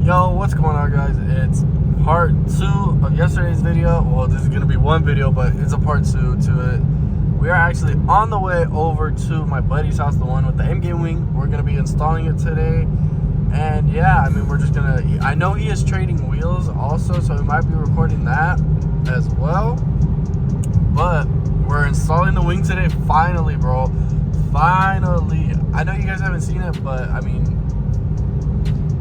Yo, what's going on, guys? It's part 2 of yesterday's video. Well, this is gonna be one video, but it's a part 2 to it. We are actually on the way over to my buddy's house, the one with the AIMGAIN wing. We're gonna be installing it today. And yeah, I mean, we're just gonna, I know he is trading wheels also, so we might be recording that as well. But we're installing the wing today, finally, bro. Finally. I know you guys haven't seen it, but I mean,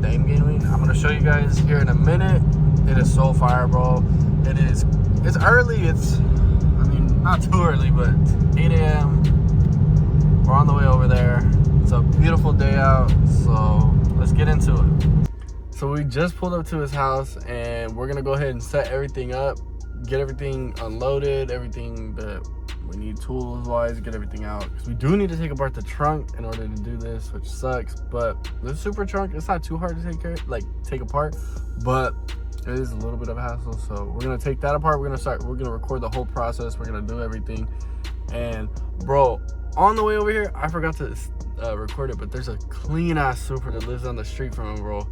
the AIMGAIN wing, I'm gonna show you guys here in a minute. It is so fire, bro. It's early. It's, I mean, not too early, but 8 a.m. We're on the way over there. It's a beautiful day out, so let's get into it. So we just pulled up to his house, and we're gonna go ahead and set everything up, get everything unloaded, everything that we need tools wise, get everything out, because we do need to take apart the trunk in order to do this, which sucks. But the Supra trunk, it's not too hard to take apart, but it is a little bit of a hassle. So we're gonna take that apart. We're gonna record the whole process. We're gonna do everything. And bro, on the way over here, I forgot to record it, but there's a clean ass Supra that lives down the street from him, bro.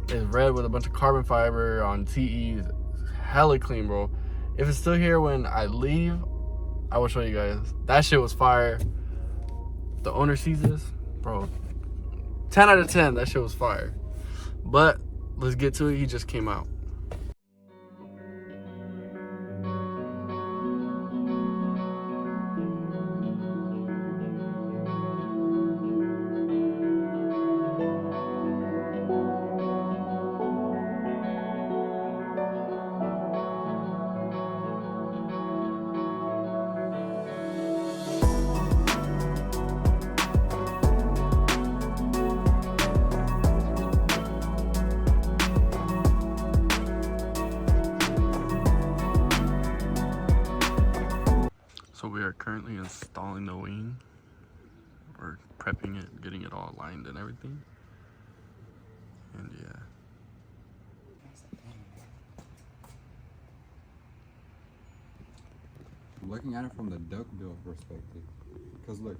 It's red with a bunch of carbon fiber on TEs. Hella clean, bro. If it's still here when I leave, I will show you guys. That shit was fire. If the owner sees this, bro, 10 out of 10, that shit was fire. But let's get to it. He just came out. So we are currently installing the wing. We're prepping it, getting it all aligned and everything. And yeah. Looking at it from the duck bill perspective, because look.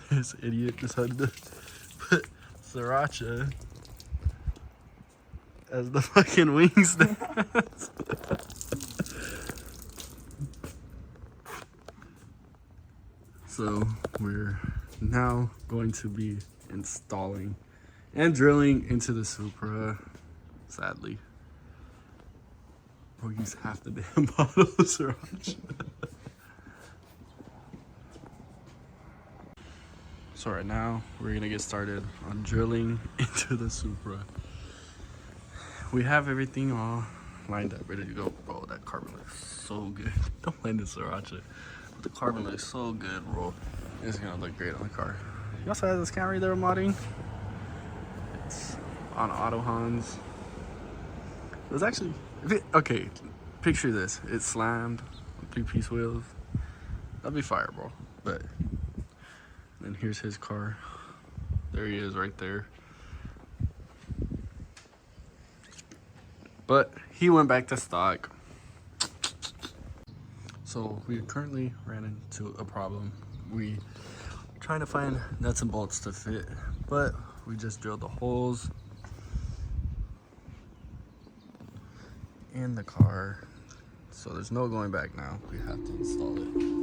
This idiot decided to put Sriracha as the fucking wing stand. So we're now going to be installing and drilling into the Supra, sadly. We'll use half the damn bottle of Sriracha. So right now we're gonna get started on drilling into the Supra. We have everything all lined up, ready to go. Bro, that carbon looks so good. Don't mind the Sriracha, but the carbon looks so good, bro. It's gonna look great on the car. You also have this Camry there modding. It's on auto Hans. It was actually, okay, picture this. It's slammed with 3-piece wheels. That'd be fire, bro. But then here's his car. There he is right there. But he went back to stock. So we currently ran into a problem. We trying to find nuts and bolts to fit, but we just drilled the holes in the car. So there's no going back now. We have to install it.